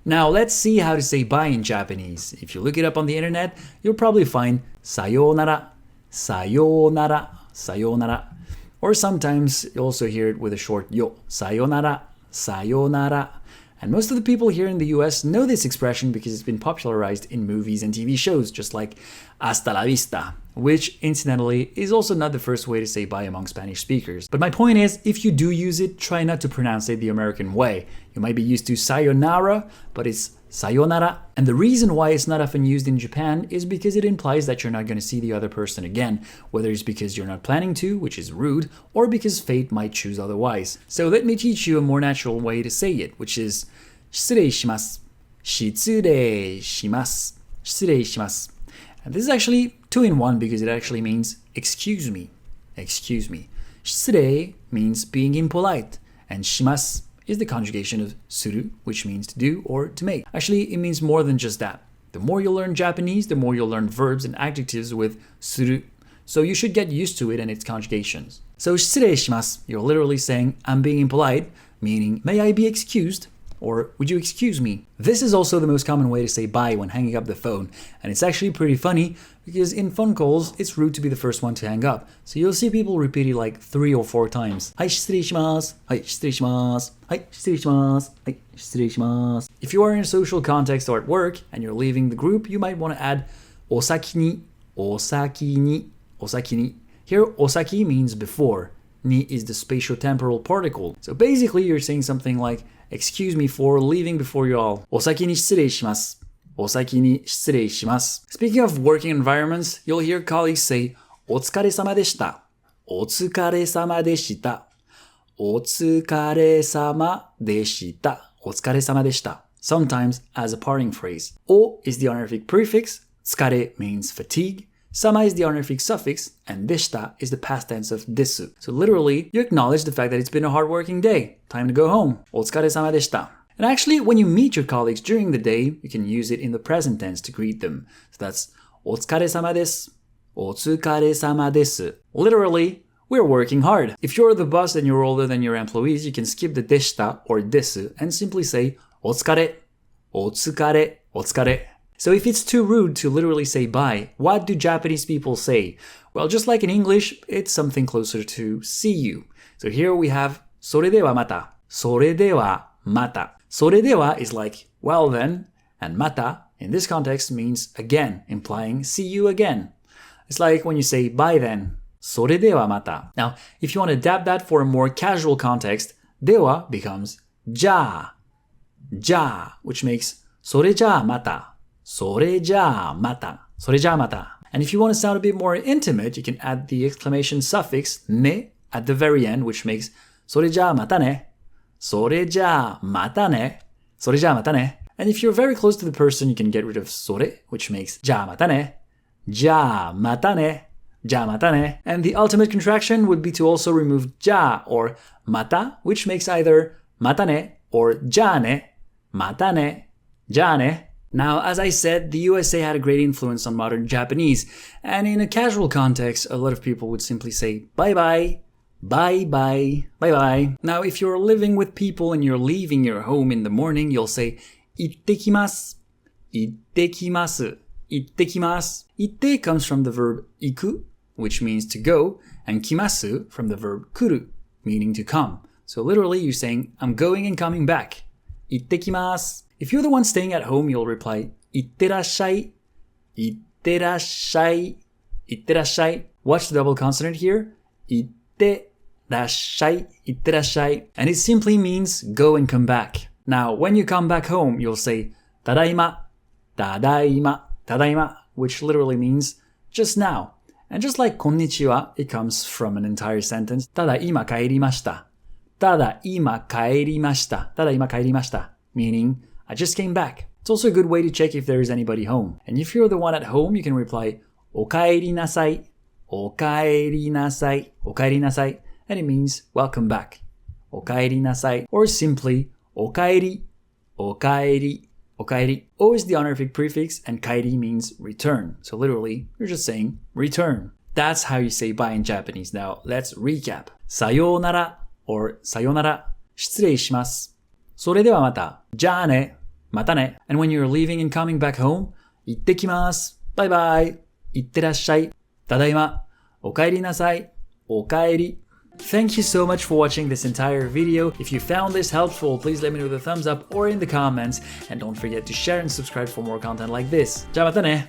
Now let's see how to say bye in Japanese. If you look it up on the internet, you'll probably find sayonara, sayonara, sayonara. Or sometimes you also hear it with a short yo, sayonara, sayonara. And most of the people here in the US know this expression because it's been popularized in movies and TV shows, just like hasta la vista, which incidentally is also not the first way to say bye among Spanish speakers. But my point is, if you do use it, try not to pronounce it the American way. You might be used to sayonara, but it's sayonara. And the reason why it's not often used in Japan is because it implies that you're not going to see the other person again, whether it's because you're not planning to, which is rude, or because fate might choose otherwise. So let me teach you a more natural way to say it, which is 失礼します。失礼します。失礼します。And this is actually two in one because it actually means excuse me. Excuse me. 失礼 means being impolite, and します is the conjugation of suru, which means to do or to make. Actually, it means more than just that. The more you learn Japanese, the more you'll learn verbs and adjectives with suru. So you should get used to it and its conjugations. So 失礼します, you're literally saying, I'm being impolite, meaning, may I be excused? Or would you excuse me? This is also the most common way to say bye when hanging up the phone, and it's actually pretty funny because in phone calls, it's rude to be the first one to hang up. So you'll see people repeat it like 3 or 4 times. はい、失礼します。はい、失礼します。はい、失礼します。はい、失礼します。If you are in a social context or at work and you're leaving the group, you might want to add お先に、お先に、お先に. Here, お先 means before. Ni is the spatio-temporal particle. So basically, you're saying something like, excuse me for leaving before you all. お先に失礼します。お先に失礼します。Speaking of working environments, you'll hear colleagues say, お疲れ様でした。お疲れ様でした。お疲れ様でした。お疲れ様でした。Sometimes as a parting phrase. お is the honorific prefix. 疲れ means fatigue. Sama is the honorific suffix, and deshita is the past tense of desu. So literally, you acknowledge the fact that it's been a hard-working day. Time to go home. お疲れ様でした. And actually, when you meet your colleagues during the day, you can use it in the present tense to greet them. So that's お疲れ様です。お疲れ様です. Literally, we're working hard. If you're the boss and you're older than your employees, you can skip the deshita or desu and simply say お疲れ、お疲れ、お疲れ. So if it's too rude to literally say bye, what do Japanese people say? Well, just like in English, it's something closer to see you. So here we have それではまた. それではまた. それでは is like, well then, and mata in this context means again, implying see you again. It's like when you say bye then. それではまた. Now, if you want to adapt that for a more casual context, では becomes じゃあ, じゃあ, which makes それじゃあまた. それじゃあまた. それじゃあまた. And if you want to sound a bit more intimate, you can add the exclamation suffix ね at the very end, which makes それじゃあまたね. それじゃあまたね. それじゃあまたね. And if you're very close to the person, you can get rid of それ, which makes じゃあまたね. じゃあまたね. じゃあまたね. And the ultimate contraction would be to also remove じゃ or また, which makes either またね or じゃあね. またね. じゃあね. Now, as I said, the USA had a great influence on modern Japanese, and in a casual context, a lot of people would simply say bye-bye, bye-bye, bye-bye. Now, if you're living with people and you're leaving your home in the morning, you'll say 行ってきます, 行ってきます, 行ってきます. 行って comes from the verb 行く, which means to go, and 来ます from the verb 来る, meaning to come. So literally, you're saying, I'm going and coming back. 行ってきます. If you're the one staying at home, you'll reply, 行ってらっしゃい。行ってらっしゃい。行ってらっしゃい. Watch the double consonant here. 行ってらっしゃい。行ってらっしゃい. And it simply means go and come back. Now, when you come back home, you'll say, ただいま。ただいま。ただいま, which literally means just now. And just like こんにちは, it comes from an entire sentence. ただいま帰りました。ただいま帰りました。ただいま帰りました. Meaning, I just came back. It's also a good way to check if there is anybody home. And if you're the one at home, you can reply, おかえりなさい。おかえりなさい。おかえりなさい. And it means, welcome back. おかえりなさい. Or simply, おかえり。おかえり。おかえり. O is the honorific prefix, and kaeri means return. So literally, you're just saying return. That's how you say bye in Japanese. Now, let's recap. Sayonara or sayonara. 失礼します。それではまた。じゃあね。またね. And when you're leaving and coming back home, 行ってきます。バイバイ。行ってらっしゃい。ただいま。お帰りなさい。お帰り。Thank you so much for watching this entire video. If you found this helpful, please let me know with a thumbs up or in the comments. And don't forget to share and subscribe for more content like this. じゃあまたね。